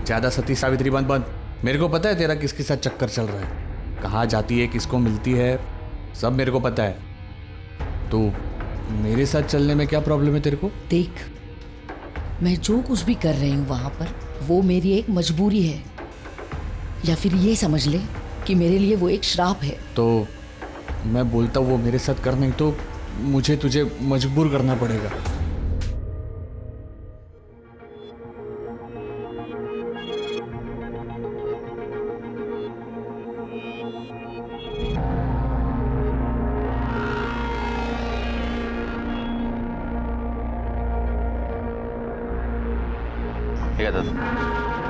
ज़्यादा सती सावित्री बंद बंद। मेरे को पता है तेरा किसके साथ चक्कर चल रहा है, कहाँ जाती है, किसको मिलती है, सब मेरे को पता है। तो मेरे साथ चलने में क्या प्रॉब्लम है तेरे को? देख, मैं जो कुछ भी कर रही हूँ वहाँ पर वो मेरी एक मजबूरी है, या फिर ये समझ ले कि मेरे लिए वो एक श्राप है। तो मैं बोलता हूँ वो मेरे साथ कर, नहीं तो मुझे तुझे मजबूर करना पड़ेगा।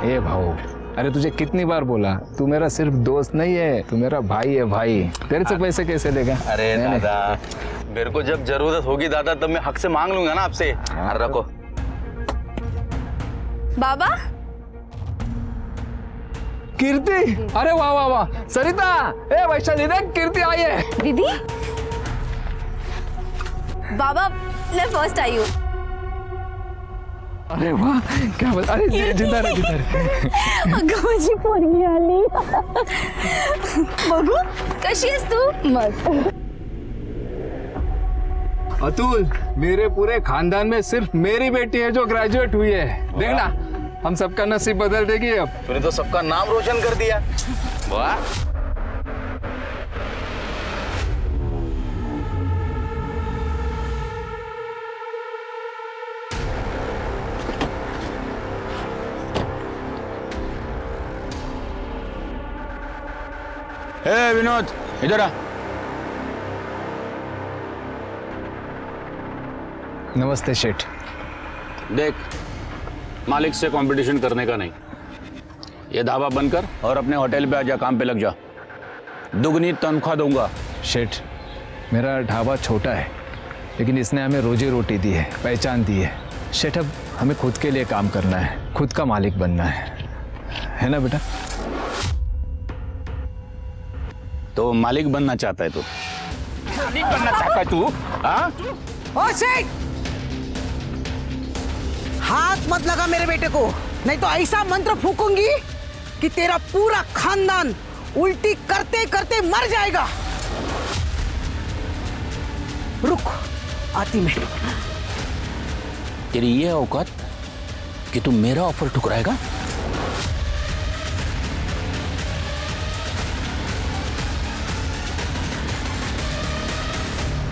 ए भाऊ, अरे तुझे कितनी बार बोला, तू मेरा सिर्फ दोस्त नहीं है, तू मेरा भाई है भाई। तेरे से पैसे कैसे लेगा? अरे दादा, मेरे को जब जरूरत होगी दादा तब मैं हक से मांग लूंगा ना आपसे। रखो। बाबा। कीर्ति, अरे वाह वाह वाह। सरिता, ए वैशाली देख, कीर्ति आई है। दीदी। बाबा, मैं फर्स्ट आई हूँ। अरे वाह, क्या बात। अरे जिंदा रहे, जिंदा रहे। अगं माझी पोरगी आली। बघू कशी आहेस तू? मस्त। अतुल, मेरे पूरे खानदान में सिर्फ मेरी बेटी है जो ग्रेजुएट हुई है। देखना, हम सबका नसीब बदल देगी अब। तूने तो सबका नाम रोशन कर दिया। वाह। ए विनोद, इधर आ। नमस्ते शेठ। देख, मालिक से कंपटीशन करने का नहीं। ये ढाबा बंद कर और अपने होटल पे आजा, काम पे लग जा। दुगनी तनख्वाह दूंगा। शेठ, मेरा ढाबा छोटा है, लेकिन इसने हमें रोजी रोटी दी है, पहचान दी है। शेठ, अब हमें खुद के लिए काम करना है, खुद का मालिक बनना है ना बेटा? तो मालिक बनना चाहता है तू? मालिक बनना चाहता है तू? हाँ? ओ शेख, हाथ मत लगा मेरे बेटे को, नहीं तो ऐसा मंत्र फूकूंगी कि तेरा पूरा खानदान उल्टी करते करते मर जाएगा। रुक, आती मैं। तेरी ये औकात कि तू मेरा ऑफर ठुकराएगा?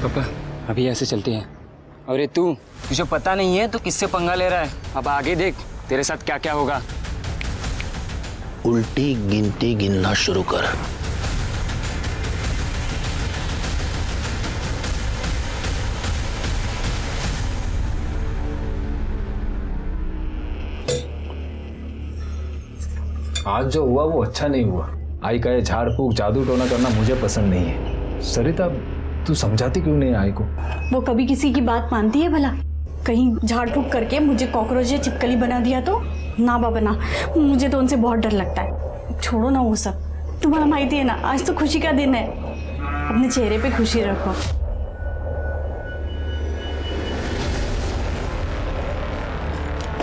पापा, अभी ऐसे चलते हैं। अरे तू, तुझे पता नहीं है तो किससे पंगा ले रहा है? अब आगे देख तेरे साथ क्या क्या होगा। उल्टी गिनती गिनना शुरू कर। आज जो हुआ वो अच्छा नहीं हुआ। आई का ये झाड़ फूक जादू टोना करना मुझे पसंद नहीं है। सरिता, तू समझाती क्यों नहीं आई को? वो कभी किसी की बात मानती है भला? कहीं झाड़ फूक करके मुझे कॉकरोच या चिपकली बना दिया तो? ना बाबा ना, मुझे तो उनसे बहुत डर लगता है। छोड़ो ना वो सब, तुम्हारा माहिती है ना, आज तो खुशी का दिन है। अपने चेहरे पे खुशी रखो।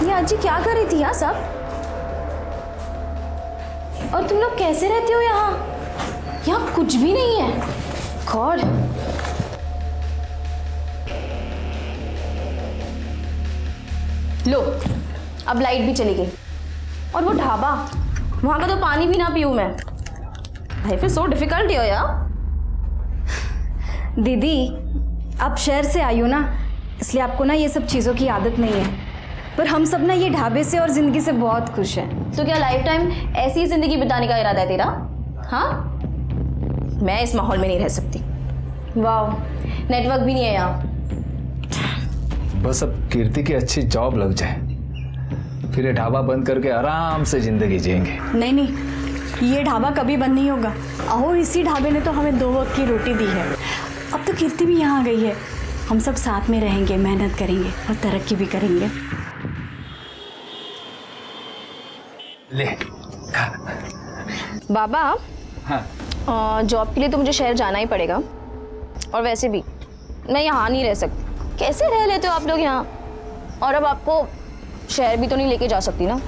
ये आजी क्या कर रही थी यहाँ सब? और तुम लोग कैसे रहते हो यहाँ? यहाँ कुछ भी नहीं है। गॉड। लो, अब लाइट भी चली गई। और वो ढाबा, वहां का तो पानी भी ना पीऊं मैं। लाइफ इज सो डिफिकल्ट हो यार। दीदी, आप शहर से आई हो ना, इसलिए आपको ना ये सब चीज़ों की आदत नहीं है। पर हम सब ना ये ढाबे से और ज़िंदगी से बहुत खुश हैं। तो क्या लाइफ टाइम ऐसी ही जिंदगी बिताने का इरादा है तेरा? हाँ, मैं इस माहौल में नहीं रह सकती। वाह, नेटवर्क भी नहीं है यहाँ। बस अब कीर्ति की अच्छी जॉब लग जाए, फिर ये ढाबा बंद करके आराम से जिंदगी जिएंगे। नहीं नहीं, ये ढाबा कभी बंद नहीं होगा। अहो, इसी ढाबे ने तो हमें 2 वक्त की रोटी दी है। अब तो कीर्ति भी यहाँ आ गई है। हम सब साथ में रहेंगे, मेहनत करेंगे और तरक्की भी करेंगे। ले। बाबा, हाँ। जॉब के लिए तो मुझे शहर जाना ही पड़ेगा। और वैसे भी मैं यहाँ नहीं रह सकती। कैसे रह लेते हो आप लोग यहाँ? और अब आपको शहर भी तो नहीं लेके जा सकती ना।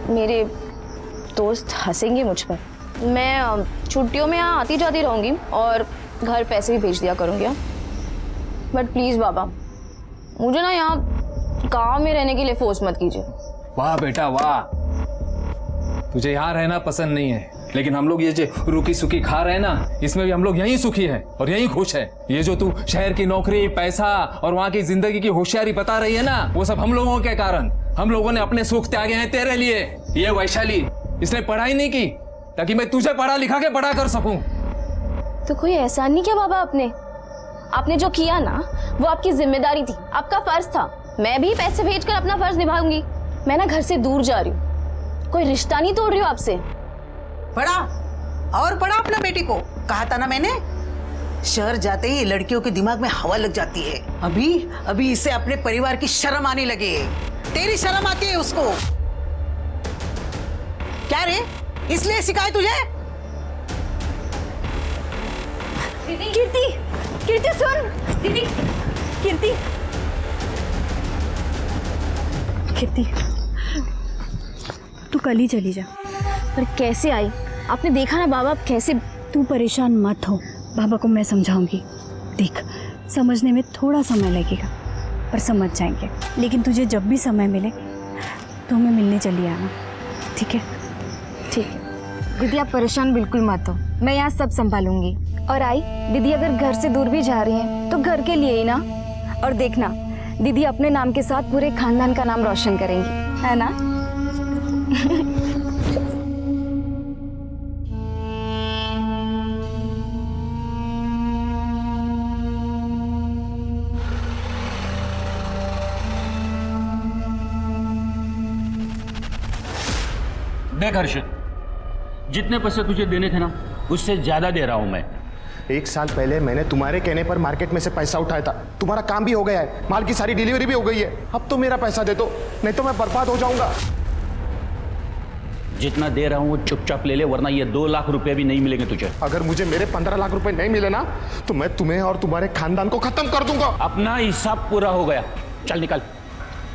मेरे दोस्त हंसेंगे मुझ पर। मैं छुट्टियों में यहाँ आती जाती रहूँगी और घर पैसे भी भेज दिया करूँगी। बट प्लीज़ बाबा, मुझे ना यहाँ गाँव में रहने के लिए फोर्स मत कीजिए। वाह बेटा वाह, तुझे यहाँ रहना पसंद नहीं है, लेकिन हम लोग ये जो रूखी सुखी खा रहे हैं ना, इसमें भी हम लोग यहीं सुखी हैं और यहीं खुश हैं। ये जो तू शहर की नौकरी, पैसा और वहाँ की जिंदगी की होशियारी बता रही है ना, वो सब हम लोगों के कारण। हम लोगों ने अपने सुख त्यागे हैं तेरे लिए। ये वैशाली, इसने पढ़ाई नहीं की ताकि मैं तुझे पढ़ा लिखा के बड़ा कर सकूं। तो कोई एहसान नहीं किया बाबा आपने जो किया ना वो आपकी जिम्मेदारी थी, आपका फर्ज था। मैं भी पैसे भेजकर अपना फर्ज निभाऊंगी। मैं ना घर से दूर जा रही हूँ, कोई रिश्ता नहीं तोड़ रही हूँ आपसे। पढ़ा और पढ़ा अपना बेटी को, कहा था ना मैंने। शहर जाते ही लड़कियों के दिमाग में हवा लग जाती है। अभी इसे अपने परिवार की शर्म आने लगी है। तेरी शर्म आती है उसको? क्या रे, इसलिए सिखाए तुझे? कीर्ति सुन। दीदी, कीर्ति, तू कल ही चली जा। पर कैसे आई? आपने देखा ना बाबा अब कैसे। तू परेशान मत हो, बाबा को मैं समझाऊंगी। देख, समझने में थोड़ा समय लगेगा पर समझ जाएंगे। लेकिन तुझे जब भी समय मिले तो हमें मिलने चली आना, ठीक है? ठीक है दीदी, आप परेशान बिल्कुल मत हो, मैं यहाँ सब संभालूंगी। और आई दीदी, अगर घर से दूर भी जा रही हैं तो घर के लिए ही ना। और देखना दीदी अपने नाम के साथ पूरे खानदान का नाम रोशन करेंगी, है ना? देख हर्षित, जितने पैसे तुझे देने थे ना उससे ज्यादा दे रहा हूं मैं। 1 साल पहले मैंने तुम्हारे कहने पर मार्केट में से पैसा उठाया था। तुम्हारा काम भी हो गया है, माल की सारी डिलीवरी भी हो गई है। अब तो मेरा पैसा दे दो, नहीं तो मैं बर्बाद हो जाऊंगा। जितना दे रहा हूं वो चुपचाप ले ले, वरना ये 2 लाख रुपए भी नहीं मिलेंगे तुझे। अगर मुझे मेरे 15 लाख रुपए नहीं मिले ना तो मैं तुम्हें और तुम्हारे खानदान को खत्म कर दूंगा। अपना हिसाब पूरा हो गया, चल निकल।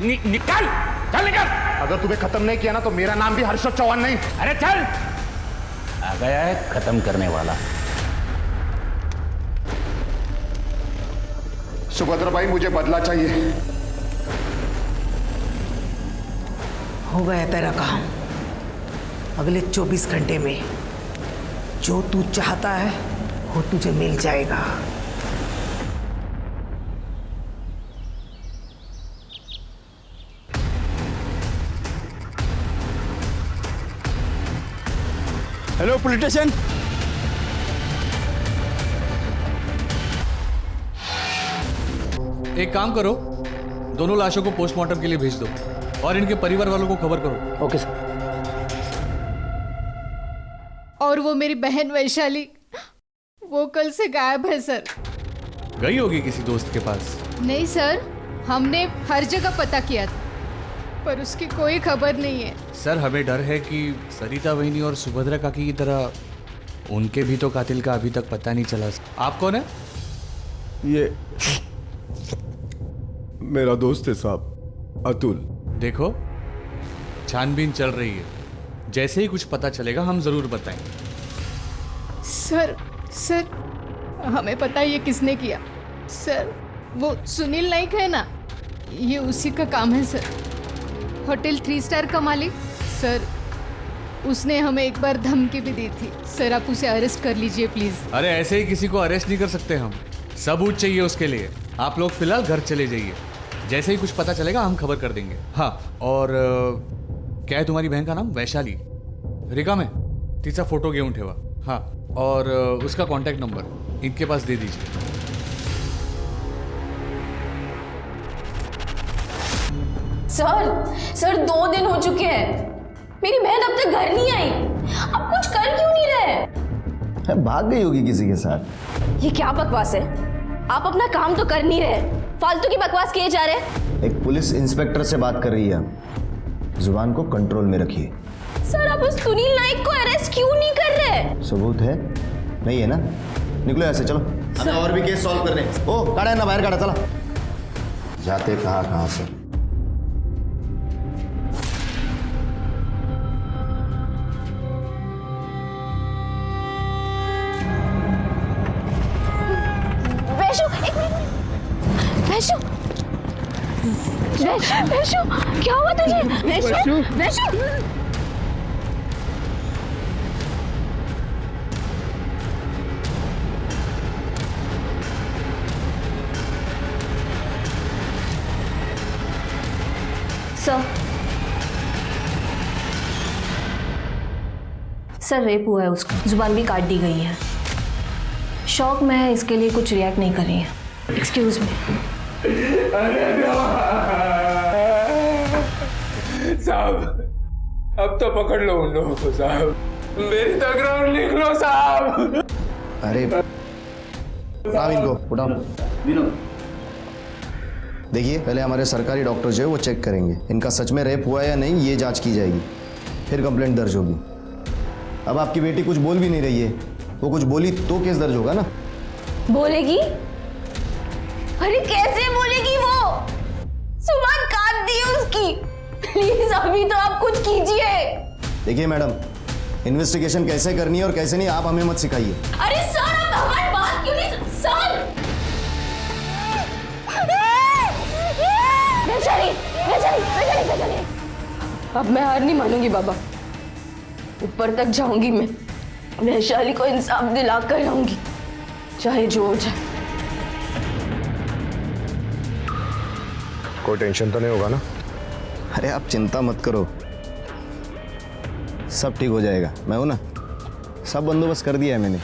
निकल, चल निकल। अगर तुम्हें खत्म नहीं किया ना तो मेरा नाम भी हर्षद चौहान नहीं। अरे चल, आ गया है खत्म करने वाला। सुभद्रा भाई, मुझे बदला चाहिए। हो गया तेरा काम। अगले 24 घंटे में जो तू चाहता है वो तुझे मिल जाएगा। Hello police station. एक काम करो, दोनों लाशों को पोस्टमार्टम के लिए भेज दो और इनके परिवार वालों को खबर करो। Okay sir. और वो मेरी बहन वैशाली, वो कल से गायब है सर। गई होगी किसी दोस्त के पास। नहीं सर, हमने हर जगह पता किया था पर उसकी कोई खबर नहीं है। सर, हमें डर है कि सरिता वहिनी और सुभद्रा काकी की तरह उनके भी तो कातिल का अभी तक पता नहीं चला। आप कौन है? ये मेरा दोस्त है साहब, अतुल। देखो, छानबीन चल रही है, जैसे ही कुछ पता चलेगा हम जरूर बताएंगे। सर हमें पता है ये किसने किया। सर, वो सुनील नाइक है ना, ये उसी का काम है सर। होटल 3 स्टार का मालिक सर, उसने हमें एक बार धमकी भी दी थी। सर, आप उसे अरेस्ट कर लीजिए प्लीज। अरे ऐसे ही किसी को अरेस्ट नहीं कर सकते हम, सबूत चाहिए उसके लिए। आप लोग फिलहाल घर चले जाइए, जैसे ही कुछ पता चलेगा हम खबर कर देंगे। हाँ, और क्या है तुम्हारी बहन का नाम? वैशाली। रिका में तिचा फोटो घेऊन ठेवा। हाँ, और उसका कॉन्टैक्ट नंबर इनके पास दे दीजिए। सर 2 दिन हो चुके हैं, मेरी बहन अब तक घर नहीं आई। अब कुछ कर क्यों नहीं रहे? भाग गई होगी किसी के साथ। ये क्या बकवास है? आप अपना काम तो कर नहीं रहे, फालतू की बकवास किए जा रहे। एक पुलिस इंस्पेक्टर से बात कर रही है, जुबान को कंट्रोल में रखिए। सर, आप उस सुनील नाइक को अरेस्ट क्यों नहीं कर रहे? सबूत है? नहीं है ना? निकलो ऐसे, चलो हमें और भी केस सॉल्व करने। ओ काढ़ा ना, बाहर काढ़ा, चला। जाते कहाँ से। वैशु वैशु वैशु क्या हुआ तुझे? वैशु वैशु सर रेप हुआ है उसका, जुबान भी काट दी गई है। शौक में है, इसके लिए कुछ रिएक्ट नहीं कर रही है। Excuse me. साहब अब तो पकड़ लो उन लोगों को साहब, मेरी तकरार लिख लो साहब। अरे उठाओ इनको, उठाओ। देखिए पहले हमारे सरकारी डॉक्टर जो है वो चेक करेंगे, इनका सच में रेप हुआ है या नहीं ये जांच की जाएगी, फिर कंप्लेंट दर्ज होगी। अब आपकी बेटी कुछ बोल भी नहीं रही है, वो कुछ बोली तो केस दर्ज होगा ना। बोलेगी? अरे कैसे बोलेगी वो? जुबान काट दी उसकी। प्लीज अभी तो आप कुछ कीजिए। देखिए मैडम, इन्वेस्टिगेशन कैसे करनी है और कैसे नहीं आप हमें मत सिखाइए। अरे सर आप हमारी बात क्यों नहीं सर? अब मैं हार नहीं मानूंगी बाबा, ऊपर तक जाऊंगी मैं, वैशाली को इंसाफ दिला कर रहूंगी, चाहे जो हो जाए। कोई टेंशन तो नहीं होगा ना? अरे आप चिंता मत करो, सब ठीक हो जाएगा। मैं हूं ना, सब बंदोबस्त कर दिया है मैंने।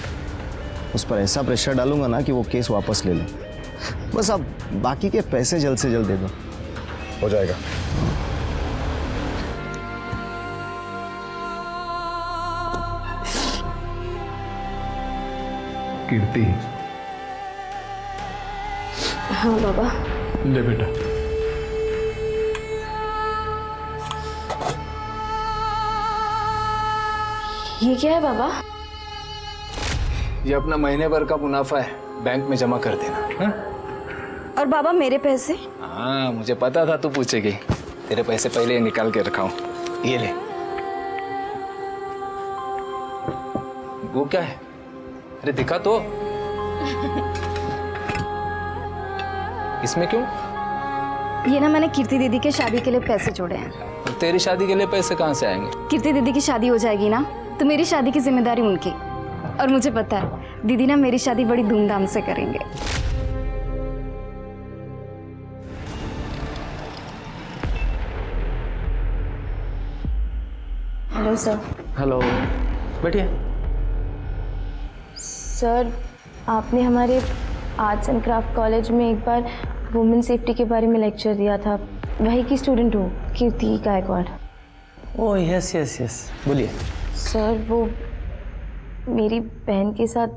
उस पर ऐसा प्रेशर डालूंगा ना कि वो केस वापस ले ले। बस आप बाकी के पैसे जल्द से जल्द दे दो, हो जाएगा। कीर्ति। हाँ बाबा। ले बेटा। ये क्या है बाबा? ये अपना महीने भर का मुनाफा है, बैंक में जमा कर देना। हा? और बाबा मेरे पैसे? हाँ मुझे पता था तू पूछेगी, तेरे पैसे पहले ही निकाल के रखा हूं, ये ले। वो क्या है? अरे दिखा तो। इसमें क्यों? ये ना मैंने कीर्ति दीदी के शादी के लिए पैसे जोड़े हैं। और तेरी शादी के लिए पैसे कहाँ से आएंगे? कीर्ति दीदी की शादी हो जाएगी ना, तो मेरी शादी की जिम्मेदारी उनकी। और मुझे पता है दीदी ना मेरी शादी बड़ी धूमधाम से करेंगे। Hello sir. हेलो, बैठिए। सर आपने हमारे आर्ट्स एंड क्राफ्ट कॉलेज में एक बार वुमेन सेफ्टी के बारे में लेक्चर दिया था, वही की स्टूडेंट हूँ, Kirti Gaikwad. Oh yes yes yes, बोलिए। सर वो मेरी बहन के साथ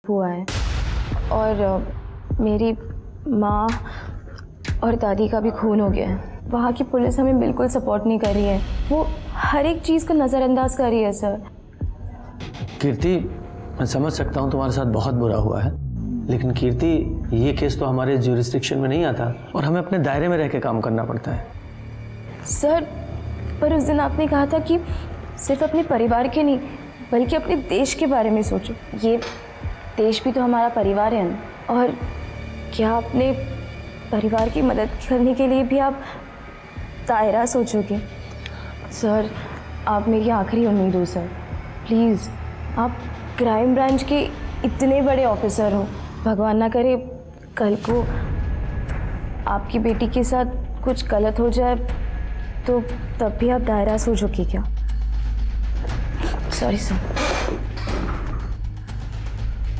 हुआ है और मेरी माँ और दादी का भी खून हो गया है। वहाँ की पुलिस हमें बिल्कुल सपोर्ट नहीं कर रही है, वो हर एक चीज़ को नज़रअंदाज कर रही है सर। कीर्ति मैं समझ सकता हूँ तुम्हारे साथ बहुत बुरा हुआ है, लेकिन कीर्ति ये केस तो हमारे ज्यूरिस्डिक्शन में नहीं आता और हमें अपने दायरे में रह के काम करना पड़ता है। सर पर उस दिन आपने कहा था कि सिर्फ अपने परिवार के नहीं बल्कि अपने देश के बारे में सोचो। ये देश भी तो हमारा परिवार है ना। और क्या अपने परिवार की मदद करने के लिए भी आप दायरा सोचोगे? सर आप मेरी आखिरी उम्मीद हो सर, प्लीज़। आप क्राइम ब्रांच के इतने बड़े ऑफिसर हो, भगवान ना करे कल को आपकी बेटी के साथ कुछ गलत हो जाए तो तब भी आप दायरा सोचोगे क्या? Sorry sir.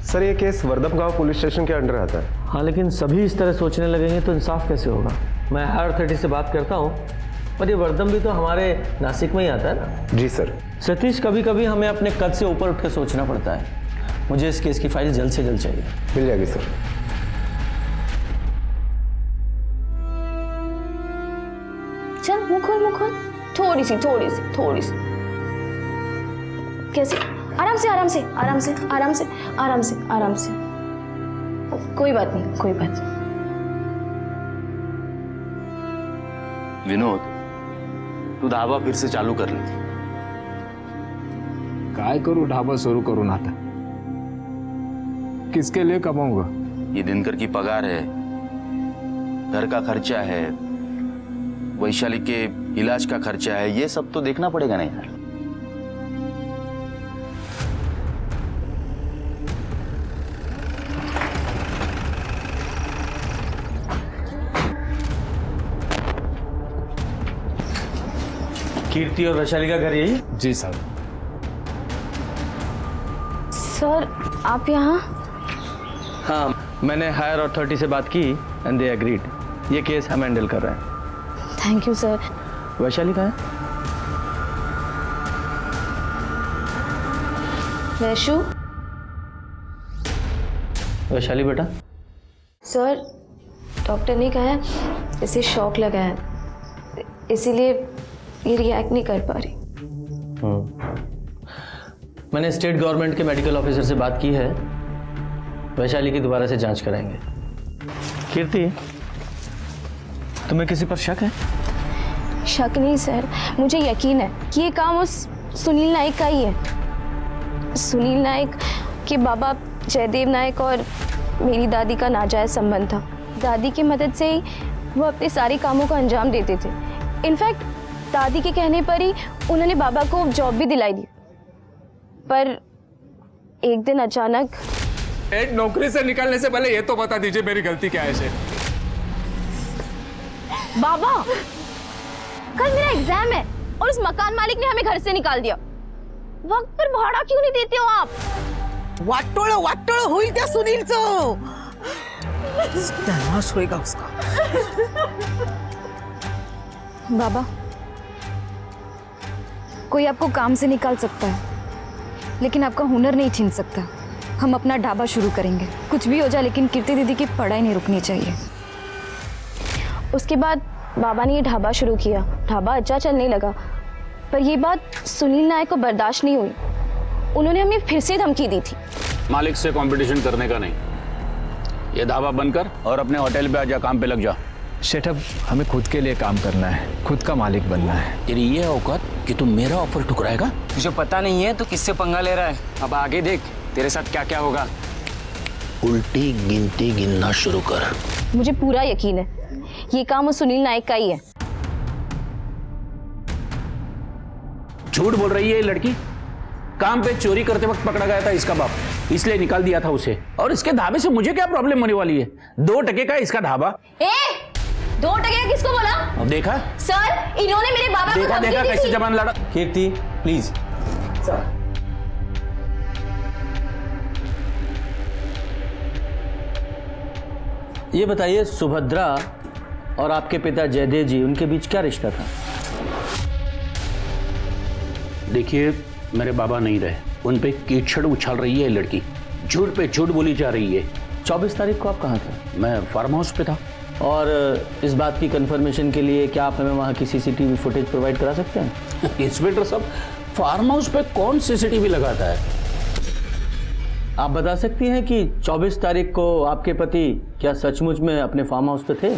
सर ये केस वर्दम गांव पुलिस स्टेशन के अंडर आता है। हाँ लेकिन सभी इस तरह सोचने लगेंगे तो इंसाफ कैसे होगा? मैं हायर अथॉरिटी से बात करता हूँ, पर ये वर्दम भी तो हमारे नासिक में ही आता है ना। जी सर। सतीश कभी कभी हमें अपने कद से ऊपर उठ के सोचना पड़ता है। मुझे इस केस की फाइल जल्द से जल्द चाहिए। मिल जाएगी सर। चल मुँह खोल, थोड़ी सी कैसे? आराम से। कोई बात नहीं। विनोद, तू ढाबा फिर से चालू कर ले। काय करूँ ढाबा शुरू करूँ ना था? किसके लिए कमाऊंगा? ये दिनकर की पगार है, घर का खर्चा है, वैशाली के इलाज का खर्चा है, ये सब तो देखना पड़ेगा ना यार। कीर्ति और वैशाली का घर यही? जी सर। सर आप यहाँ? हाँ, मैंने हायर अथॉरिटी से बात की एंड दे एग्रीड। ये केस हम हैंडल कर रहे हैं। Thank you sir. वैशाली कहाँ है? वैशु? वैशाली बेटा? सर डॉक्टर ने कहा है इसे शॉक लगा है, इसीलिए ये रिएक्ट नहीं कर पा रही। मैंने स्टेट गवर्नमेंट के मेडिकल ऑफिसर से बात की है, वैशाली की दोबारा से जांच कराएंगे। कीर्ति, तुम्हें किसी पर शक है? शक नहीं सर, मुझे यकीन है कि ये काम उस सुनील नायक का ही है। सुनील नायक के बाबा जयदेव नायक और मेरी दादी का नाजायज संबंध था। दादी की मदद से ही वो अपने सारे कामों को अंजाम देते थे। इनफैक्ट दादी के कहने पर ही उन्होंने बाबा को जॉब भी दिलाई दी। पर एक दिन अचानक एक नौकरी से निकालने से पहले ये तो बता दीजिए मेरी गलती क्या है शेठ। बाबा, कल मेरा एग्जाम है और उस मकान मालिक ने हमें घर से निकाल दिया। वक्त पर भाड़ा क्यों नहीं देते हो आप? वाटोळ होईल त्या सुनीलचं, नाश होएगा उसका। बाबा, कोई आपको काम से निकाल सकता है लेकिन आपका हुनर नहीं छीन सकता। हम अपना ढाबा शुरू करेंगे, कुछ भी हो जाए लेकिन कीर्ति दीदी की पढ़ाई नहीं रुकनी चाहिए। उसके बाद बाबा ने ये ढाबा शुरू किया। ढाबा अच्छा चलने लगा, पर ये बात सुनील नायक को बर्दाश्त नहीं हुई। उन्होंने हमें फिर से धमकी दी थी। मालिक से कंपटीशन करने का नहीं, ये ढाबा बंद कर और अपने होटल पे आजा, काम पे लग जा। शेठ, अब हमें खुद के लिए काम करना है, खुद का मालिक बनना है। तेरी ये औकात कि तुम मेरा ऑफर ठुकराएगा? तुझे पता नहीं है तो किससे पंगा ले रहा है। अब आगे देख तेरे साथ क्या क्या होगा। उल्टी गिनती गिनना शुरू कर। मुझे पूरा यकीन है ये काम उस सुनील नायक का ही है। झूठ बोल रही है ये लड़की। काम पे चोरी करते वक्त पकड़ा गया था इसका बाप, इसलिए निकाल दिया था उसे। और इसके ढाबे से मुझे क्या प्रॉब्लम होने वाली है? 2 टके का इसका ढाबा। 2 टके का किसको बोला? अब देखा सर, इन्होंने मेरे बाबा को धमकी दी कैसे थी। जबान लड़ा। कीर्ति प्लीज। ये बताइए, सुभद्रा और आपके पिता जयदेव जी, उनके बीच क्या रिश्ता था? देखिए, मेरे बाबा नहीं रहे, उन पे कीचड़ उछाल रही है लड़की, झूठ पे झूठ बोली जा रही है। 24 तारीख को आप कहाँ थे? मैं फार्म हाउस पे था। और इस बात की कंफर्मेशन के लिए क्या आप हमें वहाँ की सीसीटीवी फुटेज प्रोवाइड करा सकते हैं? इंस्पेक्टर साहब, फार्म हाउस पे कौन सीसीटीवी लगाता है? आप बता सकती हैं कि 24 तारीख को आपके पति क्या सचमुच में अपने फार्म हाउस पे थे?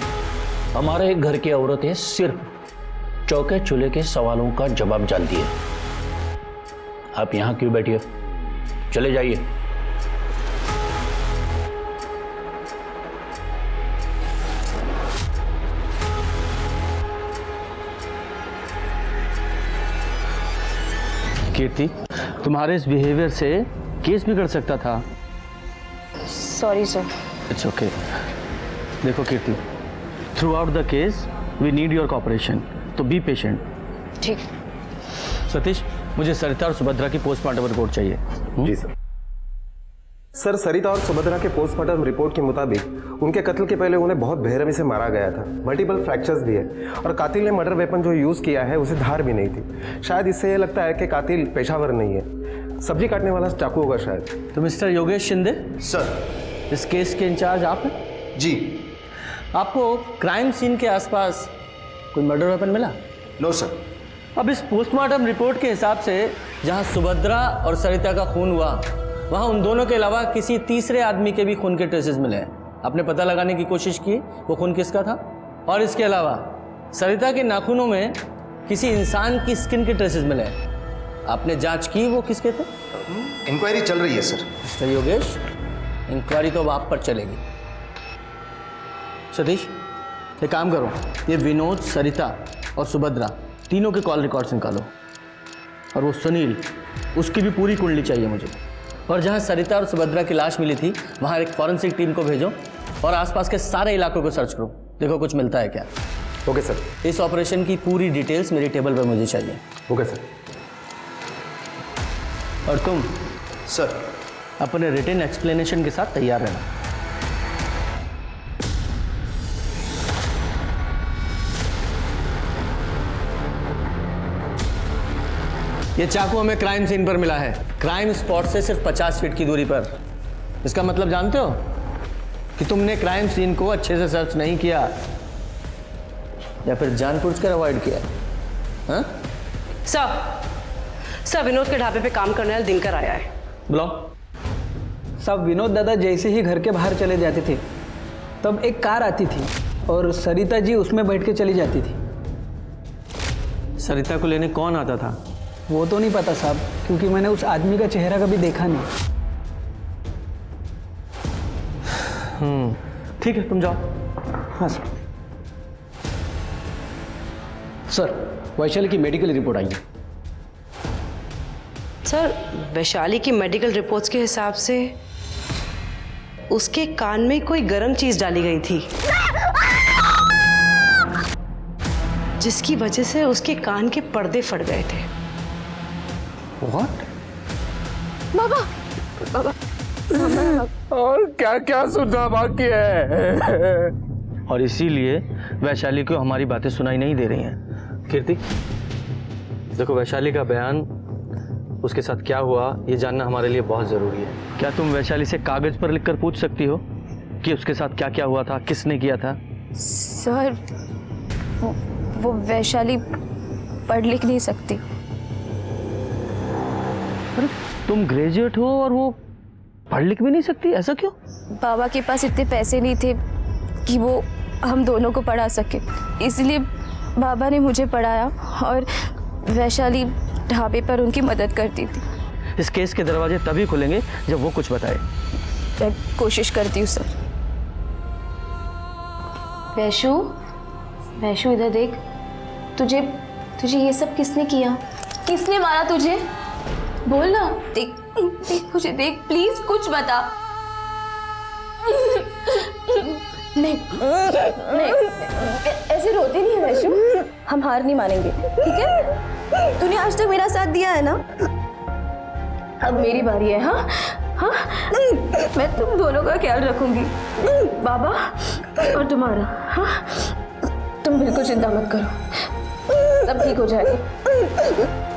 हमारे घर की औरतें सिर्फ चौके चूल्हे के सवालों का जवाब जानती है। आप यहाँ क्यों बैठी हो? चले जाइए। कीर्ति, तुम्हारे इस बिहेवियर से केस भी कर सकता था। Sorry sir. It's okay. देखो Kirti, throughout the case we need your cooperation, तो बी पेशेंट। ठीक। सतीश, मुझे सरिता और सुभद्रा की पोस्टमार्टम रिपोर्ट चाहिए। जी सर। सर, सरिता और सुभद्रा के पोस्टमार्टम रिपोर्ट के मुताबिक उनके कत्ल के पहले उन्हें बहुत बेरहमी से मारा गया था। मल्टीपल फ्रैक्चर्स भी है और कातिल ने मर्डर वेपन जो यूज़ किया है उसे धार भी नहीं थी। शायद इससे यह लगता है कि कातिल पेशावर नहीं है, सब्जी काटने वाला चाकू होगा शायद। तो मिस्टर योगेश शिंदे सर। इस केस के इंचार्ज आप हैं? जी। आपको क्राइम सीन के आसपास कोई मर्डर वेपन मिला? No sir. अब इस पोस्टमार्टम रिपोर्ट के हिसाब से जहां सुभद्रा और सरिता का खून हुआ वहां उन दोनों के अलावा किसी तीसरे आदमी के भी खून के ट्रेसेस मिले हैं। आपने पता लगाने की कोशिश की वो खून किसका था? और इसके अलावा सरिता के नाखूनों में किसी इंसान की स्किन के ट्रेसेस मिले हैं। आपने जांच की वो किसके थे? इंक्वायरी चल रही है सर। मिस्टर योगेश, इंक्वायरी तो अब आप पर चलेगी। सतीश, एक काम करो, ये विनोद, सरिता और सुभद्रा तीनों के कॉल रिकॉर्ड्स निकालो, और वो सुनील, उसकी भी पूरी कुंडली चाहिए मुझे। और जहाँ सरिता और सुभद्रा की लाश मिली थी वहाँ एक फॉरेंसिक टीम को भेजो और आसपास के सारे इलाकों को सर्च करो, देखो कुछ मिलता है क्या। Okay sir. इस ऑपरेशन की पूरी डिटेल्स मेरी टेबल पर मुझे चाहिए। Okay sir. और तुम सर अपने रिटन एक्सप्लेनेशन के साथ तैयार रहना। ये चाकू हमें क्राइम सीन पर मिला है, क्राइम स्पॉट से सिर्फ 50 फीट की दूरी पर। इसका मतलब जानते हो कि तुमने क्राइम सीन को अच्छे से सर्च नहीं किया या फिर जानबूझकर अवॉइड किया। हाँ? सर विनोद के ढाबे पे काम करने वाला दिनकर आया है। बुलाओ। सब विनोद दादा जैसे ही घर के बाहर चले जाते थे तब एक कार आती थी और सरिता जी उसमें बैठ के चली जाती थी। सरिता को लेने कौन आता था? वो तो नहीं पता साहब, क्योंकि मैंने उस आदमी का चेहरा कभी देखा नहीं। ठीक है, तुम जाओ। हाँ सर। सर वैशाली की मेडिकल रिपोर्ट आई है। सर वैशाली की मेडिकल रिपोर्ट्स के हिसाब से उसके कान में कोई गर्म चीज डाली गई थी, जिसकी वजह से उसके कान के पर्दे फट गए थे। What? बाबा बाबा और क्या क्या सुनना बाकी है। और इसीलिए वैशाली को हमारी बातें सुनाई नहीं दे रही हैं। कीर्ति, देखो वैशाली का बयान, उसके साथ क्या हुआ ये जानना हमारे लिए बहुत ज़रूरी है। क्या तुम वैशाली से कागज़ पर लिखकर पूछ सकती हो कि उसके साथ क्या क्या हुआ था, किसने किया था? सर वो वैशाली पढ़ लिख नहीं सकती। अरे तुम ग्रेजुएट हो और वो पढ़ लिख भी नहीं सकती, ऐसा क्यों? बाबा के पास इतने पैसे नहीं थे कि वो हम दोनों को पढ़ा सके, इसलिए बाबा ने मुझे पढ़ाया और वैशाली ढाबे पर उनकी मदद करती थी। इस केस के दरवाजे तभी खुलेंगे जब वो कुछ बताए। मैं कोशिश करती हूँ सर। वैशु, वैशु इधर देख, तुझे ये सब किसने किया? किसने मारा तुझे? बोल ना। देख देख, मुझे देख, प्लीज कुछ बता। नहीं नहीं, ऐसे रोती नहीं है वैशु, हम हार नहीं मानेंगे, ठीक है? तूने आज तक मेरा साथ दिया है ना, अब मेरी बारी है। हाँ हाँ, मैं तुम दोनों का ख्याल रखूंगी, बाबा और तुम्हारा। हाँ, तुम बिल्कुल चिंता मत करो, सब ठीक हो जाएगा।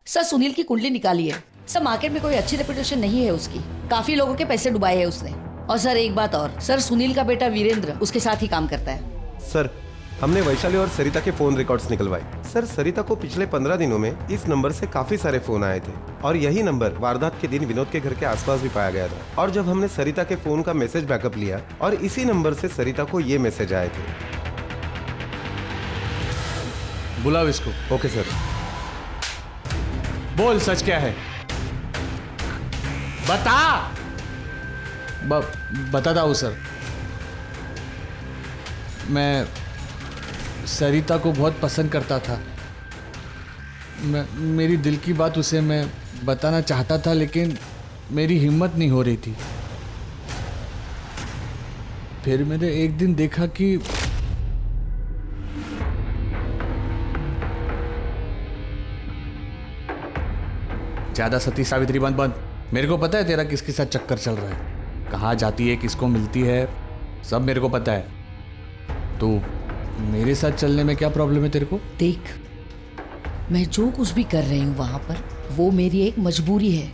सर सुनील की कुंडली निकाली है। सर मार्केट में कोई अच्छी रेपुटेशन नहीं है उसकी, काफी लोगों के पैसे डुबाए हैं उसने। और सर एक बात और, सर सुनील का बेटा वीरेंद्र उसके साथ ही काम करता है। सर हमने वैशाली और सरिता के फोन रिकॉर्ड्स निकलवाए। सर सरिता को पिछले 15 दिनों में इस नंबर से काफी सारे फोन आए थे और यही नंबर वारदात के दिन विनोद के घर के आसपास भी पाया गया था। और जब हमने सरिता के फोन का मैसेज बैकअप लिया और इसी नंबर से सरिता को ये मैसेज आए थे। बुलाओ इसको। Okay sir. बोल सच क्या है, बता। बताता हूँ सर, मैं सरिता को बहुत पसंद करता था। मेरी दिल की बात उसे मैं बताना चाहता था, लेकिन मेरी हिम्मत नहीं हो रही थी। फिर मैंने एक दिन देखा कि ज्यादा सती सावित्री बंद। मेरे को पता है तेरा किसके साथ चक्कर चल रहा है, कहाँ जाती है, किसको मिलती है, सब मेरे को पता है। तो मेरे साथ चलने में क्या प्रॉब्लम है तेरे को? देख, मैं जो कुछ भी कर रही हूँ वहां पर वो मेरी एक मजबूरी है,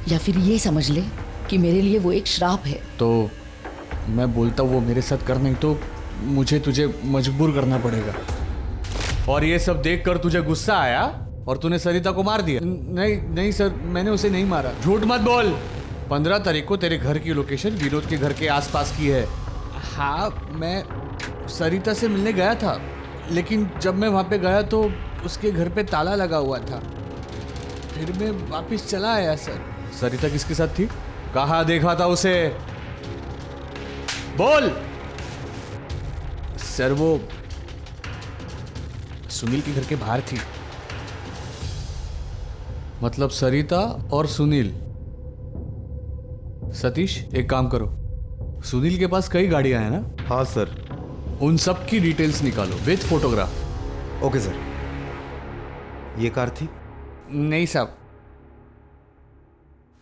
या फिर ये समझ ले कि मेरे लिए वो एक श्राप है। तो मैं बोलता हूँ वो मेरे साथ कर, नहीं तो मुझे तुझे मजबूर करना पड़ेगा। और ये सब देख कर तुझे गुस्सा आया और तूने सरिता को मार दिया? नहीं सर, मैंने उसे नहीं मारा। झूठ मत बोल। 15 तारीख को तेरे घर की लोकेशन विनोद के घर के आसपास की है। हाँ, सरिता से मिलने गया था, लेकिन जब मैं वहां पे गया तो उसके घर पे ताला लगा हुआ था। फिर मैं वापस चला आया सर। सरिता किसके साथ थी? कहाँ देखा था उसे? बोल। सर वो सुनील के घर के बाहर थी। मतलब सरिता और सुनील। सतीश एक काम करो, सुनील के पास कई गाड़ियां हैं ना? हाँ सर। उन सब की डिटेल्स निकालो विद फोटोग्राफ। Okay sir. ये कार थी? नहीं साहब।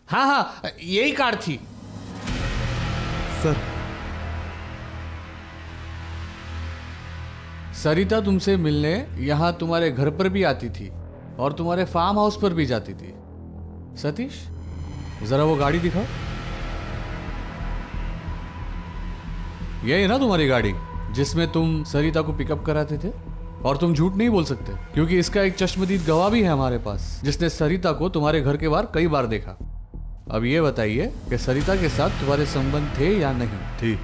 हाँ हाँ यही कार थी सर। सरिता तुमसे मिलने यहां तुम्हारे घर पर भी आती थी और तुम्हारे फार्म हाउस पर भी जाती थी। सतीश जरा वो गाड़ी दिखाओ। यही है ना तुम्हारी गाड़ी जिसमें तुम सरिता को पिकअप कराते थे? और तुम झूठ नहीं बोल सकते क्योंकि इसका एक चश्मदीद गवाह भी है हमारे पास जिसने सरिता को तुम्हारे घर के बाहर कई बार देखा। अब ये बताइए कि सरिता के साथ तुम्हारे संबंध थे या नहीं? थी।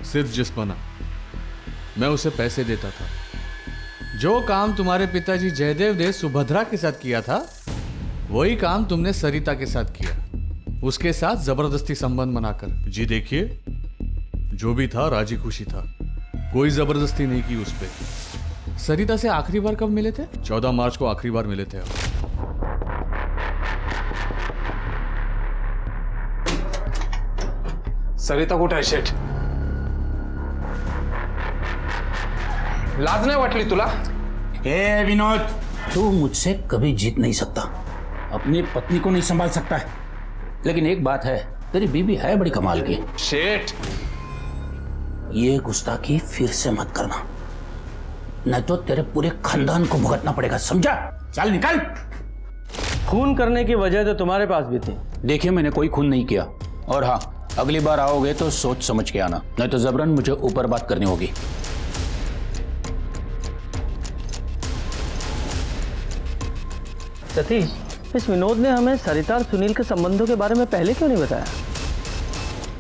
सिर्फ जिस्माना। मैं उसे पैसे देता था। जो काम तुम्हारे पिताजी जयदेव ने सुभद्रा के साथ किया था वही काम तुमने सरिता के साथ किया, उसके साथ जबरदस्ती संबंध बनाकर। जी देखिए, जो भी था राजी खुशी था, कोई जबरदस्ती नहीं की उस पर। सरिता से आखिरी बार कब मिले थे? 14 मार्च को आखिरी बार मिले थे। सरिता कुठे आहे शेठ? लाज नाही वाटली तुला? ए विनोद, तू मुझसे कभी जीत नहीं सकता, अपनी पत्नी को नहीं संभाल सकता है। लेकिन एक बात है, तेरी बीबी है बड़ी कमाल की। शेठ, ये गुस्ताखी फिर से मत करना, नहीं तो तेरे पूरे खानदान को भुगतना पड़ेगा, समझा? चल निकल। खून करने की वजह तो तुम्हारे पास भी थी। देखिए मैंने कोई खून नहीं किया, और हाँ अगली बार आओगे तो सोच समझ के आना, नहीं तो जबरन मुझे ऊपर बात करनी होगी। सतीश, इस विनोद ने हमें सरिता और सुनील के संबंधों के बारे में पहले क्यों नहीं बताया?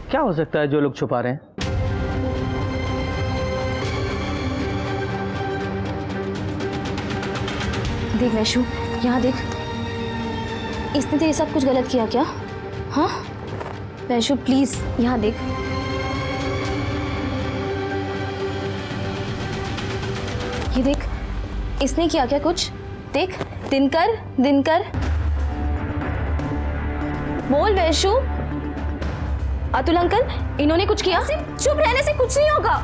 क्या हो सकता है जो लोग छुपा रहे हैं? देख वैशु, यहाँ देख, इसने तेरे साथ कुछ गलत किया क्या? हाँ वैशु प्लीज यहाँ देख। ये देख, इसने किया क्या कुछ? देख, दिनकर, दिनकर बोल वैशु। अतुल अंकल, इन्होंने कुछ किया? चुप रहने से कुछ नहीं होगा।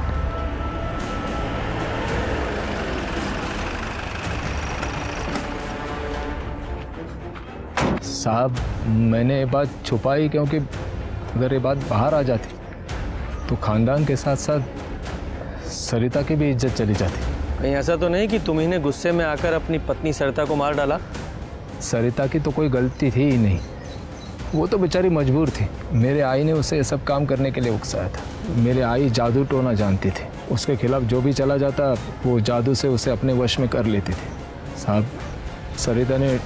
साहब, मैंने ये बात छुपाई क्योंकि अगर ये बात बाहर आ जाती तो खानदान के साथ साथ सरिता की भी इज्जत चली जाती। कहीं ऐसा तो नहीं कि तुम ही ने गुस्से में आकर अपनी पत्नी सरिता को मार डाला? सरिता की तो कोई गलती थी ही नहीं, वो तो बेचारी मजबूर थी। मेरे आई ने उसे ये सब काम करने के लिए उकसाया था। मेरे आई जादू टोना जानती थी, उसके खिलाफ जो भी चला जाता वो जादू से उसे अपने वश में कर लेती थी। साहब, सरिता ने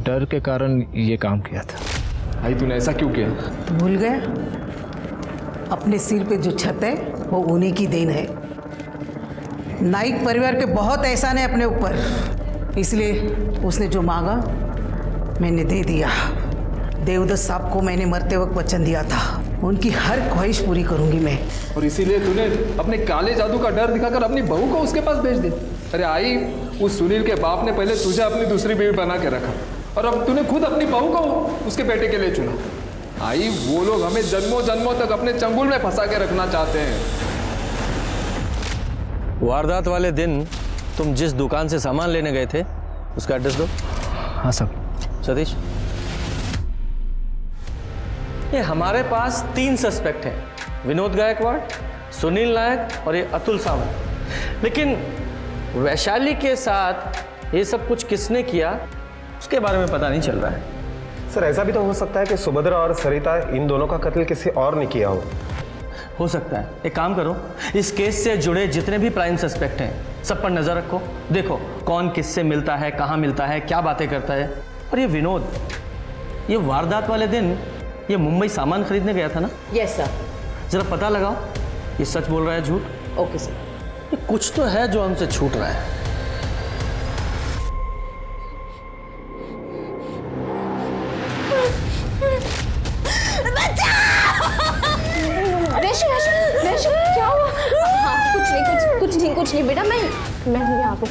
डर के कारण ये काम किया था। आई तूने ऐसा क्यों किया? तो भूल गया, अपने सिर पे जो छत है वो उन्हीं की देन है। नाइक परिवार के बहुत एहसान है अपने ऊपर, इसलिए उसने जो मांगा मैंने दे दिया। देवदत्त साहब को मैंने मरते वक्त वचन दिया था, उनकी हर ख्वाहिश पूरी करूंगी मैं। और इसीलिए तूने अपने काले जादू का डर दिखाकर अपनी बहू को उसके पास भेज दिया। अरे आई, उस सुनील के बाप ने पहले तुझे अपनी दूसरी बीवी बना के रखा और अब तूने खुद अपनी बहू को उसके बेटे के लिए चुना। आई, वो लोग हमें जन्मों जन्मों तक अपने चंगुल में फंसा के रखना चाहते हैं। वारदात वाले दिन तुम जिस दुकान से सामान लेने गए थे उसका एड्रेस दो। हाँ सर। सतीश, ये हमारे पास 3 सस्पेक्ट हैं, विनोद गायकवाड़, सुनील नायक और ये अतुल सावंत। लेकिन वैशाली के साथ ये सब कुछ किसने किया उसके बारे में पता नहीं चल रहा है। सर, ऐसा भी तो हो सकता है कि सुभद्रा और सरिता इन दोनों का कत्ल किसी और ने किया हो सकता है। एक काम करो, इस केस से जुड़े जितने भी प्राइम सस्पेक्ट हैं सब पर नजर रखो, देखो कौन किससे मिलता है, कहाँ मिलता है, क्या बातें करता है। और ये विनोद, ये वारदात वाले दिन ये मुंबई सामान खरीदने गया था ना? Yes sir. जरा पता लगाओ ये सच बोल रहा है झूठ। Okay sir. कुछ तो है जो हमसे छूट रहा है। वैशु वैशु वैशु क्या हुआ? हाँ कुछ नहीं बेटा, मैं हूँ यहाँ पे।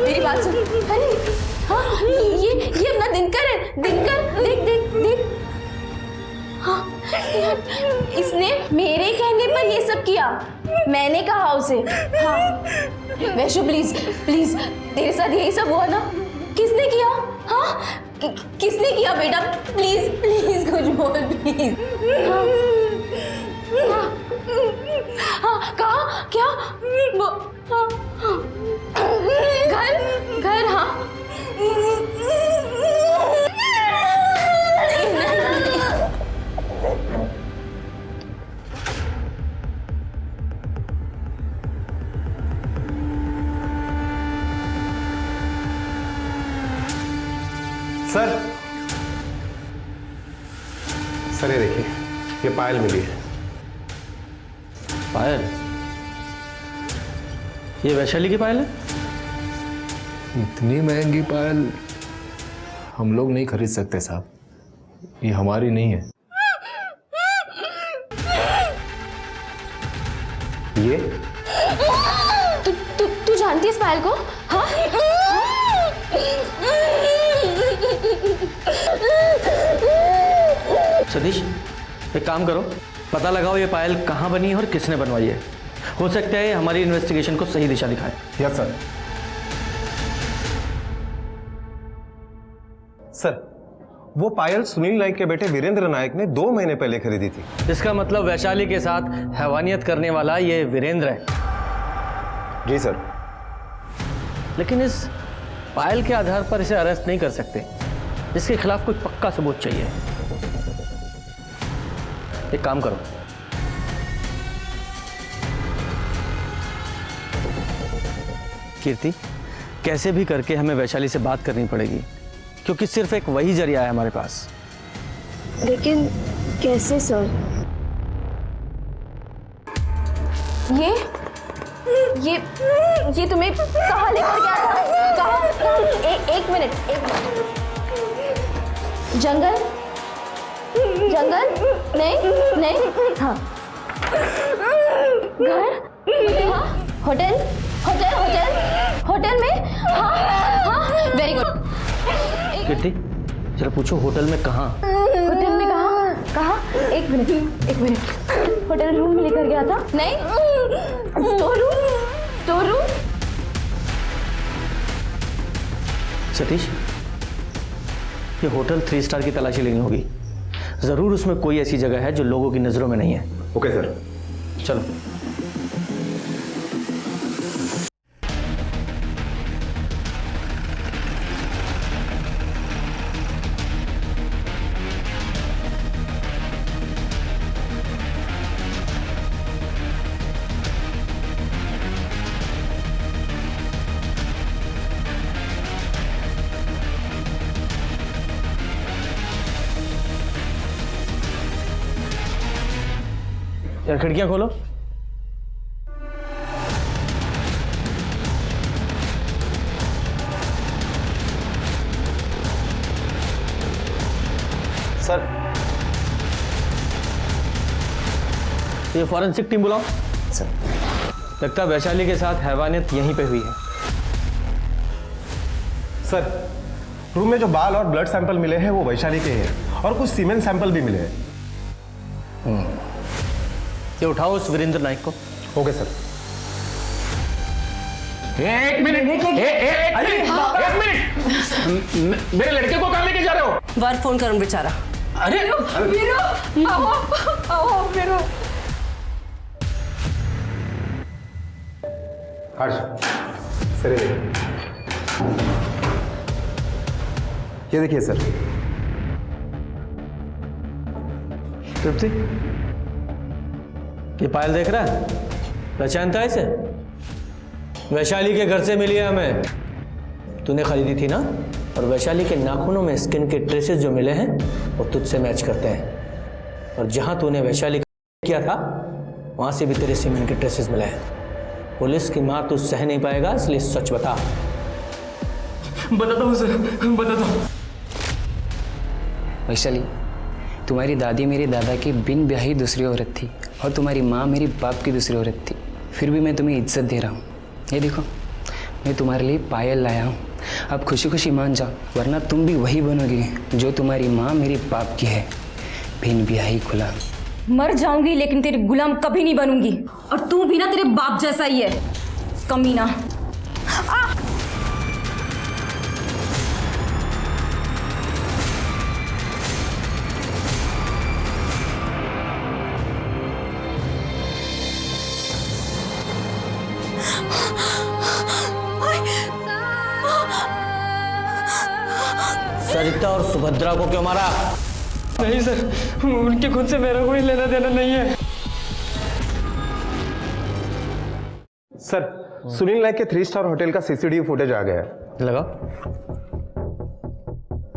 मेरी बात सुन। अरे हाँ, ये अपना दिनकर है। दिनकर देख। हाँ यार, इसने मेरे कहने पर ये सब किया। मैंने कहा उसे। हाँ वैशु प्लीज तेरे साथ यही सब हुआ ना? किसने किया? हाँ किसने किया बेटा? प्लीज कुछ बोल प्लीज। हाँ कहा क्या? घर हाँ। सर ये देखिए, ये पायल मिली है। पायल? ये वैशाली की पायल है? इतनी महंगी पायल हम लोग नहीं खरीद सकते साहब, ये हमारी नहीं है। ये तू जानती है इस पायल को? हाँ सतीश एक काम करो, पता लगाओ ये पायल कहाँ बनी है और किसने बनवाई है। हो सकता है हमारी इन्वेस्टिगेशन को सही दिशा दिखाए। Yes sir. सर वो पायल सुनील नाइक के बेटे वीरेंद्र नायक ने 2 महीने पहले खरीदी थी। इसका मतलब वैशाली के साथ हैवानियत करने वाला ये वीरेंद्र है। जी सर। लेकिन इस पायल के आधार पर इसे अरेस्ट नहीं कर सकते, इसके खिलाफ कोई पक्का सबूत चाहिए। एक काम करो, कीर्ति कैसे भी करके हमें वैशाली से बात करनी पड़ेगी, क्योंकि सिर्फ एक वही जरिया है हमारे पास। लेकिन कैसे सर? ये तुम्हें कहाँ लेकर गया था? कहाँ? एक मिनट। जंगल? नहीं हाँ। घर? हाँ। होटल में? हाँ वेरी गुड। कीर्ति जरा पूछो होटल में कहाँ? होटल में कहाँ? एक मिनट। होटल रूम में लेकर गया था? नहीं। Store room? सतीश ये होटल 3 स्टार की तलाशी लेनी होगी। जरूर उसमें कोई ऐसी जगह है जो लोगों की नजरों में नहीं है। Okay sir. चलो। यार खिड़कियां खोलो। सर ये फॉरेंसिक टीम बुलाओ। सर लगता है वैशाली के साथ हैवानियत यहीं पे हुई है। सर रूम में जो बाल और ब्लड सैंपल मिले हैं वो वैशाली के हैं और कुछ सीमेंट सैंपल भी मिले हैं। ये उठाओ उस वीरेंद्र नाइक को। Okay sir. एक मिनट मेरे लड़के को कहाँ लेके जा रहे हो? बार फोन करूं बेचारा। अरे वीरो आओ वीरो। हर्ष, सर ये देखिए सर। तृप्ति, ये पायल देख रहा है? पहचानता है इसे? वैशाली के घर से मिली है हमें। तूने खरीदी थी ना? और वैशाली के नाखूनों में स्किन के ट्रेसेस जो मिले हैं वो तुझसे मैच करते हैं। और जहां तूने वैशाली किया था वहां से भी तेरे सीमेंट के ट्रेसेस मिले हैं। पुलिस की मार तू सह नहीं पाएगा, इसलिए सच बता। बताता हूँ सर, बताता हूँ। वैशाली, तुम्हारी दादी मेरे दादा की बिन ब्याही दूसरी औरत थी और तुम्हारी माँ मेरी बाप की दूसरी औरत थी। फिर भी मैं तुम्हें इज्जत दे रहा हूँ। ये देखो, मैं तुम्हारे लिए पायल लाया हूँ। अब खुशी खुशी मान जाओ, वरना तुम भी वही बनोगी जो तुम्हारी माँ मेरी बाप की है, बिन ब्याही गुलाम। मर जाऊंगी लेकिन तेरी गुलाम कभी नहीं बनूंगी। और तू भी ना तेरे बाप जैसा ही है, कमीना। सरिता और सुभद्रा को क्यों मारा? नहीं सर, उनके खुद से मेरा कोई लेना देना नहीं है। सर, सुनील नायक के 3 स्टार होटल का सीसीटीवी फुटेज आ गया है। लगा?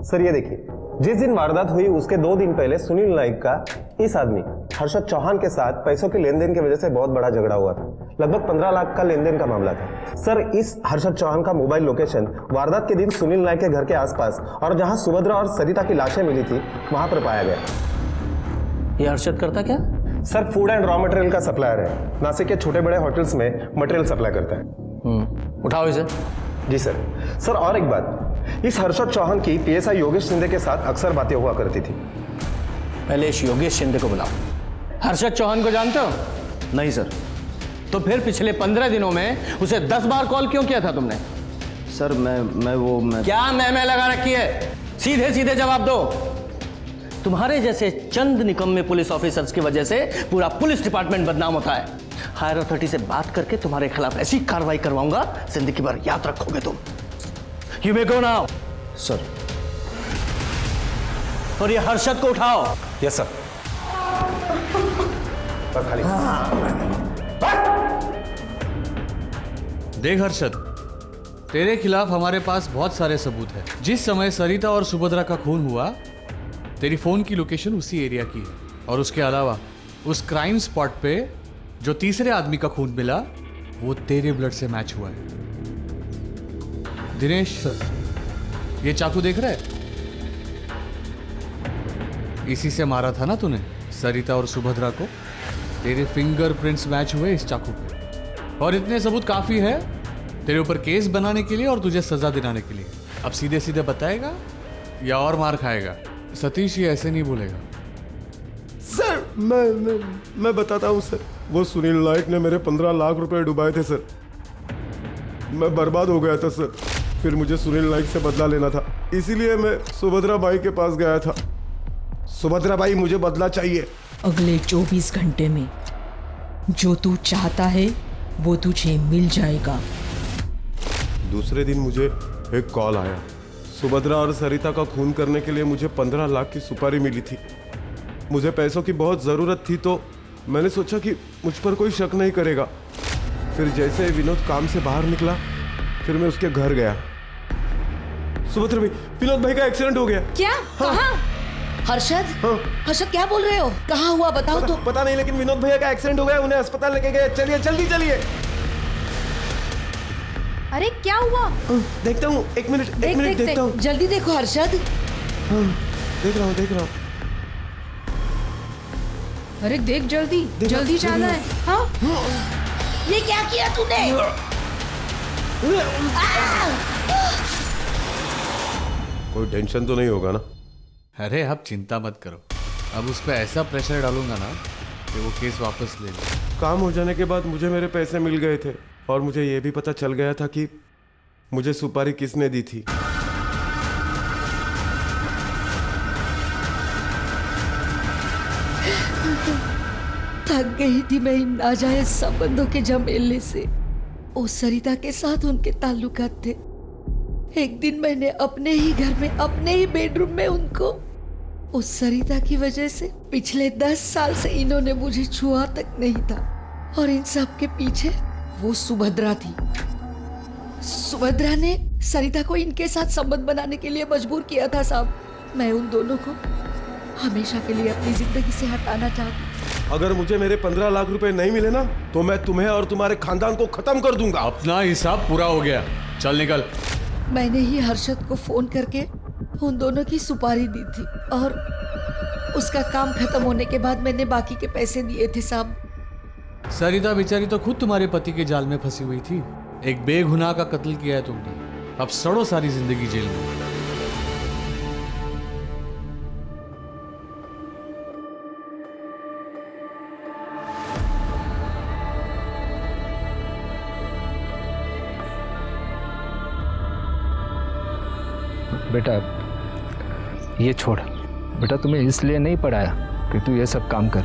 सर ये देखिए, जिस दिन वारदात हुई उसके 2 दिन पहले सुनील नायक का इस आदमी हर्षद चौहान के साथ पैसों के लेन देन की वजह से बहुत बड़ा झगड़ा हुआ था। लगभग 15 लाख का लेन देन का मामला था। सर, इस हर्षद चौहान का मोबाइल लोकेशन वारदात के दिन सुनील नायक के घर के आसपास और जहां सुभद्रा और सरिता की लाशें मिली थी वहां पर पाया गया। ये हर्षद करता क्या? Sir, food and raw material का सप्लायर है। नासिक के छोटे बड़े होटल्स में मटेरियल सप्लाई करता है। उठाओ इसे। जी सर। सर, और एक बात, इस हर्षद चौहान की पीएसआई योगेश शिंदे के साथ अक्सर बातें हुआ करती थी। पहले इस योगेश शिंदे को बुलाओ। हर्षद चौहान को जानते हो? नहीं सर। तो फिर पिछले 15 दिनों में उसे 10 बार कॉल क्यों किया था तुमने? सर मैं क्या मैं लगा रखी है? सीधे सीधे जवाब दो। तुम्हारे जैसे चंद निकम्मे पुलिस ऑफिसर्स की वजह से पूरा पुलिस डिपार्टमेंट बदनाम होता है। हायर अथॉरिटी से बात करके तुम्हारे खिलाफ ऐसी कार्रवाई करवाऊंगा, जिंदगी भर याद रखोगे तुम। You may go now. Sir. और ये हर्षद को उठाओ। Yes sir. देख हर्षद, तेरे खिलाफ हमारे पास बहुत सारे सबूत हैं। जिस समय सरिता और सुभद्रा का खून हुआ, तेरी फोन की लोकेशन उसी एरिया की है। और उसके अलावा उस क्राइम स्पॉट पे जो तीसरे आदमी का खून मिला वो तेरे ब्लड से मैच हुआ है। दिनेश सर, ये चाकू देख रहा है? इसी से मारा था ना तूने सरिता और सुभद्रा को। तेरे फिंगरप्रिंट्स मैच हुए इस चाकू पे। और इतने सबूत काफी है तेरे ऊपर केस बनाने के लिए और तुझे सजा दिलाने के लिए। अब सीधे सीधे बताएगा या और मार खाएगा? सतीश ये ऐसे नहीं बोलेगा। सर, मैं बताता हूँ सर। वो सुनील नायक ने मेरे 15 लाख रुपए डुबाए थे सर। मैं बर्बाद हो गया था सर। फिर मुझे सुनील नायक से बदला लेना था, इसीलिए मैं सुभद्रा बाई के पास गया था। सुभद्रा बाई, मुझे बदला चाहिए। अगले 24 घंटे में जो तू चाहता है वो तुझे मिल जाएगा। दूसरे दिन मुझे एक कॉल आया। सुभद्रा और सरिता का खून करने के लिए मुझे 15 लाख की सुपारी मिली थी। मुझे पैसों की बहुत ज़रूरत थी, तो मैंने सोचा कि मुझ पर कोई शक नहीं करेगा। फिर जैसे विनोद काम से बाहर निकला, फिर मैं उसके घर गया। सुभद्रा भाई, विनोद भाई का एक्सीडेंट हो गया। क्या? कहाँ? हर्षद? हर्षद क्या बोल रहे हो? कहाँ हुआ बताओ तो। पता नहीं, लेकिन विनोद भैया का एक्सीडेंट हो गया, उन्हें अस्पताल लेके गए। चलिए जल्दी चलिए। अरे क्या हुआ? देखता हूँ, एक मिनट देखता हूँ। जल्दी देखो हर्षद। देख रहा हूँ। अरे देख जल्दी जाना है। हाँ? ये क्या किया तूने? कोई टेंशन तो नहीं होगा ना? अरे अब चिंता मत करो। अब उस पर ऐसा प्रेशर डालूंगा ना कि वो केस वापस ले ले। काम हो जाने के बाद मुझे मेरे पैसे मिल गए थे और मुझे ये भी पता चल गया था कि मुझे सुपारी किसने दी थी। थक गई थी मैं इन नाजायज संबंधों के झमेले से। उस सरिता के साथ उनके ताल्लुकात थे। एक दिन मैंने अपने ही घर में, अपने ही बेडरूम में उनको, उस सरिता की वजह से पिछले 10 साल से इन्होंने मुझे छुआ तक नहीं था। और इन सब के पीछे वो सुभद्रा थी। सुभद्रा ने सरिता को इनके साथ संबंध बनाने के लिए मजबूर किया था साहब। मैं उन दोनों को हमेशा के लिए अपनी जिंदगी से हटाना चाहती। अगर मुझे मेरे 15 लाख रुपए नहीं मिले ना तो मैं तुम्हें और तुम्हारे खानदान को खत्म कर दूंगा। अपना हिसाब पूरा हो गया, चल निकल। मैंने ही हर्षद को फोन करके उन दोनों की सुपारी दी थी और उसका काम खत्म होने के बाद मैंने बाकी के पैसे दिए थे साहब। सरिता बेचारी तो खुद तुम्हारे पति के जाल में फंसी हुई थी। एक बेगुनाह का कत्ल किया है तुमने, अब सड़ो सारी जिंदगी जेल में। बेटा ये छोड़, बेटा तुम्हें इसलिए नहीं पढ़ाया कि तू ये सब काम कर।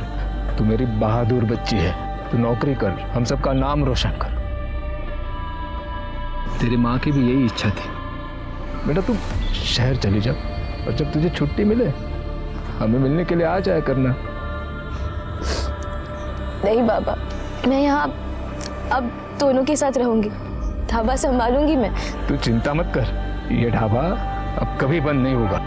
तू मेरी बहादुर बच्ची है, तू नौकरी कर, हम सबका नाम रोशन कर। तेरी माँ की भी यही इच्छा थी। बेटा तू शहर चली जा और जब तुझे छुट्टी मिले हमें मिलने के लिए आ जाया करना। नहीं बाबा, मैं यहाँ अब दोनों के साथ रहूंगी, ढाबा संभालूंगी मैं। तू चिंता मत कर, ये ढाबा अब कभी बंद नहीं होगा।